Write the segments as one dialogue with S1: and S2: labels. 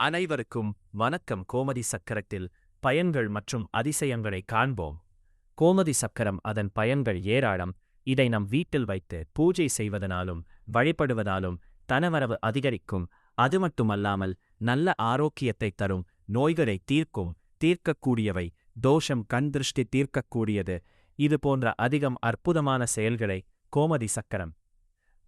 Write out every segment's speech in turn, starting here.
S1: அனைவருக்கும் வணக்கம். கோமதி சக்கரத்தில் பயன்கள் மற்றும் அதிசயங்களை காண்போம். கோமதி சக்கரம் அதன் பயன்கள் ஏராளம். இதை நம் வீட்டில் வைத்து பூஜை செய்வதனாலும் வழிபடுவதாலும் தனவரவு அதிகரிக்கும். அது மட்டுமல்லாமல் நல்ல ஆரோக்கியத்தை தரும், நோய்களை தீர்க்கக்கூடியவை, தோஷம் கண் திருஷ்டி தீர்க்கக்கூடியது. இது போன்ற அதிகம் அற்புதமான செயல்களை கோமதி சக்கரம்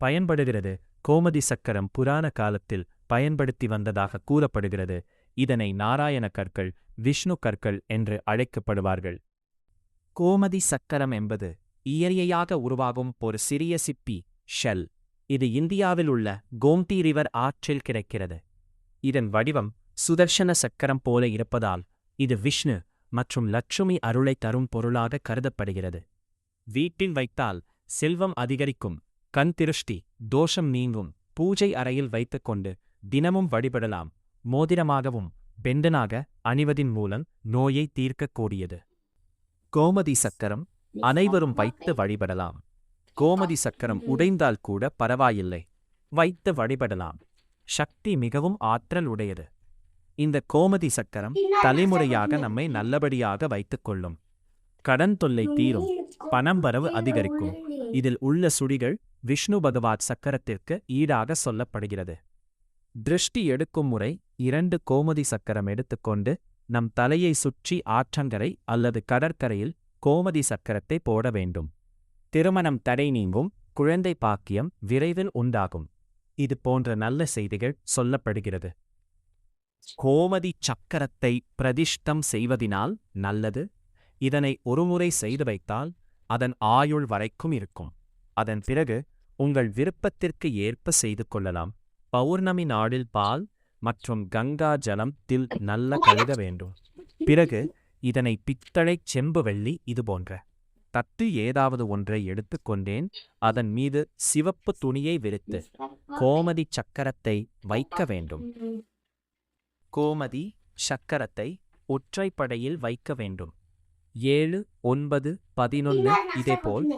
S1: பயன்படுகிறது. கோமதி சக்கரம் புராண காலத்தில் பயன்படுத்தி வந்ததாக கூறப்படுகிறது. இதனை நாராயண கற்கள், விஷ்ணு கற்கள் என்று அழைக்கப்படுவார்கள். கோமதி சக்கரம் என்பது இயற்கையாக உருவாகும் ஒரு சிறிய சிப்பி ஷெல். இது இந்தியாவில் உள்ள கோம்தி ரிவர் ஆற்றில் கிடைக்கிறது. இதன் வடிவம் சுதர்சன சக்கரம் போல இருப்பதால் இது விஷ்ணு மற்றும் லட்சுமி அருளை தரும் பொருளாக கருதப்படுகிறது. வீட்டில் வைத்தால் செல்வம் அதிகரிக்கும், கண் திருஷ்டி தோஷம் நீங்கும். பூஜை அறையில் வைத்துக்கொண்டு தினமும் வழிபடலாம். மோதிரமாகவும் பெண்டனாக அணிவதின் மூலம் நோயை தீர்க்கக்கூடியது. கோமதி சக்கரம் அனைவரும் வைத்து வழிபடலாம். கோமதி சக்கரம் உடைந்தால் கூட பரவாயில்லை, வைத்து வழிபடலாம். சக்தி மிகவும் ஆற்றல் உடையது. இந்த கோமதி சக்கரம் தலைமுறையாக நம்மை நல்லபடியாக வைத்துக் கொள்ளும். கடன் தொல்லை தீரும், பணம் வரவு அதிகரிக்கும். இதில் உள்ள சுழிகள் விஷ்ணு பகவான் சக்கரத்திற்கு ஈடாக சொல்லப்படுகிறது. திருஷ்டி எடுக்கும் முறை 2 கோமதி சக்கரம் எடுத்துக்கொண்டு நம் தலையை சுற்றி ஆற்றங்கரை அல்லது கடற்கரையில் கோமதி சக்கரத்தை போட வேண்டும். திருமணம் தடை நீங்கும், குழந்தை பாக்கியம் விரைவில் உண்டாகும். இது போன்ற நல்ல செய்திகள் சொல்லப்படுகிறது. கோமதி சக்கரத்தை பிரதிஷ்டம் செய்வதினால் நல்லது. இதனை ஒருமுறை செய்து வைத்தால் அதன் ஆயுள் வரைக்கும் இருக்கும். அதன் பிறகு உங்கள் விருப்பத்திற்கு ஏற்ப செய்து கொள்ளலாம். பௌர்ணமி நாளில் பால் மற்றும் கங்கா ஜலத்தில் நல்ல கழுக வேண்டும். பிறகு இதனை பித்தளை, செம்பு, வெள்ளி இதுபோன்ற தட்டு ஏதாவது ஒன்றை எடுத்துக்கொண்டேன். அதன் மீது சிவப்பு துணியை விரித்து கோமதி சக்கரத்தை வைக்க வேண்டும். கோமதி சக்கரத்தை ஒற்றைப்படையில் வைக்க வேண்டும். 7, 9, 11 இதேபோல்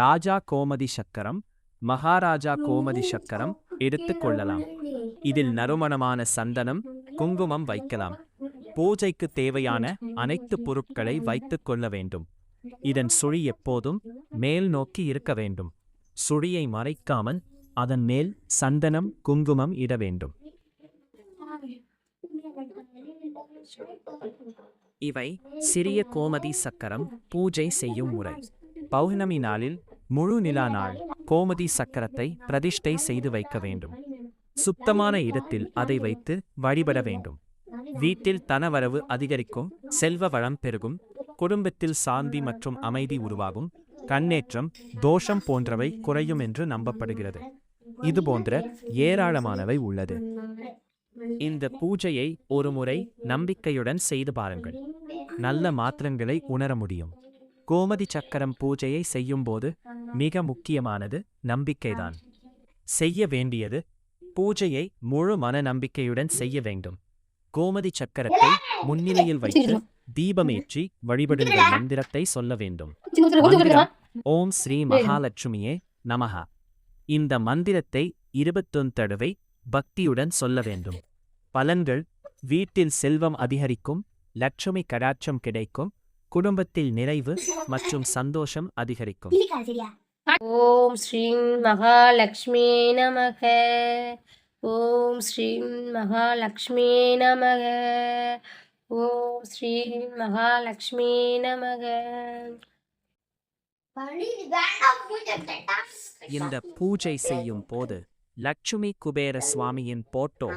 S1: ராஜா கோமதி சக்கரம், மகாராஜா கோமதி சக்கரம் எடுத்துக்கொள்ளலாம். இதில் நறுமணமான சந்தனம், குங்குமம் வைக்கலாம். பூஜைக்கு தேவையான அனைத்து பொருட்களை வைத்துக் கொள்ள வேண்டும். இதன் சுழி எப்போதும் மேல் நோக்கி இருக்க வேண்டும். சுழியை மறைக்காமல் அதன் மேல் சந்தனம், குங்குமம் இட வேண்டும். இவை சிறிய கோமதி சக்கரம் பூஜை செய்யும் முறை. பௌர்ணமி நாளில் முழு நிலா நாள் கோமதி சக்கரத்தை பிரதிஷ்டை செய்து வைக்க வேண்டும். சுத்தமான இடத்தில் அதை வைத்து வழிபட வேண்டும். வீட்டில் தனவரவு அதிகரிக்கும், செல்வ வளம் பெருகும், குடும்பத்தில் சாந்தி மற்றும் அமைதி உருவாகும், கண்ணேற்றம், தோஷம் போன்றவை குறையும் என்று நம்பப்படுகிறது. இதுபோன்ற ஏராளமானவை உள்ளது. இந்த பூஜையை ஒருமுறை நம்பிக்கையுடன் செய்து பாருங்கள். நல்ல மாற்றங்களை உணர முடியும். கோமதி சக்கரம் பூஜையை செய்யும்போது மிக முக்கியமானது நம்பிக்கைதான். செய்ய வேண்டியது பூஜையை முழு மன நம்பிக்கையுடன் செய்ய வேண்டும். கோமதி சக்கரத்தை முன்னிலையில் வைத்து தீபமேற்றி வழிபடுங்கள். மந்திரத்தை சொல்ல வேண்டும். மந்திரம் ஓம் ஸ்ரீ மகாலட்சுமியே நமஹ. இந்த மந்திரத்தை 21 தடவை பக்தியுடன் சொல்ல வேண்டும். பலன்கள்: வீட்டில் செல்வம் அதிகரிக்கும், லட்சுமி கடாட்சம் கிடைக்கும், குடும்பத்தில் நிறைவு மற்றும் சந்தோஷம் அதிகரிக்கும்.
S2: ஓம் ஸ்ரீம் மகாலட்சுமி நமக. ஓம் ஸ்ரீம் மகாலட்சுமி நமக. ஓம் ஸ்ரீம் மகாலட்சுமி நமக.
S1: இந்த பூஜை செய்யும் போது லட்சுமி குபேர சுவாமியின் போட்டோ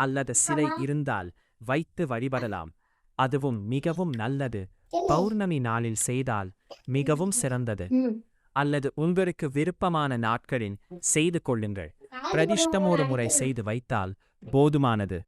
S1: அல்லது சிலை இருந்தால் வைத்து வழிபடலாம். அதுவும் மிகவும் நல்லது. பௌர்ணமி நாளில் செய்தால் மிகவும் சிறந்தது. அல்லது உங்களுக்கு விருப்பமான நாட்களில் செய்து கொள்ளுங்கள். பிரதிஷ்டம் ஒரு முறை செய்து வைத்தால் போதுமானது.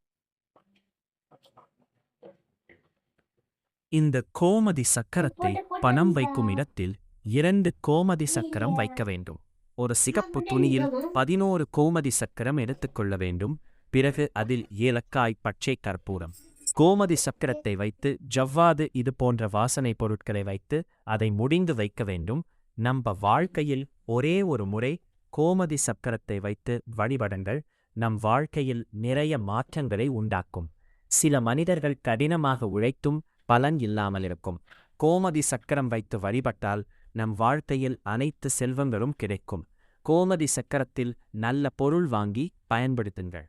S1: இந்த கோமதி சக்கரத்தை பணம் வைக்கும் இடத்தில் 2 கோமதி சக்கரம் வைக்க வேண்டும். ஒரு சிகப்பு துணியில் 11 கோமதி சக்கரம் எடுத்துக்கொள்ள வேண்டும். பிறகு அதில் ஏலக்காய், பச்சை கற்பூரம், கோமதி சக்கரத்தை வைத்து ஜவ்வாது இது போன்ற வாசனை பொருட்களை வைத்து அதை முடிந்து வைக்க வேண்டும். நம்ம வாழ்க்கையில் ஒரே ஒரு முறை கோமதி சக்கரத்தை வைத்து வழிபடுங்கள். நம் வாழ்க்கையில் நிறைய மாற்றங்களை உண்டாக்கும். சில மனிதர்கள் கடினமாக உழைத்தும் பலன் இல்லாமல் இருக்கும். கோமதி சக்கரம் வைத்து வழிபட்டால் நம் வாழ்க்கையில் அனைத்து செல்வங்களும் கிடைக்கும். கோமதி சக்கரத்தில் நல்ல பொருள் வாங்கி பயன்படுத்துங்கள்.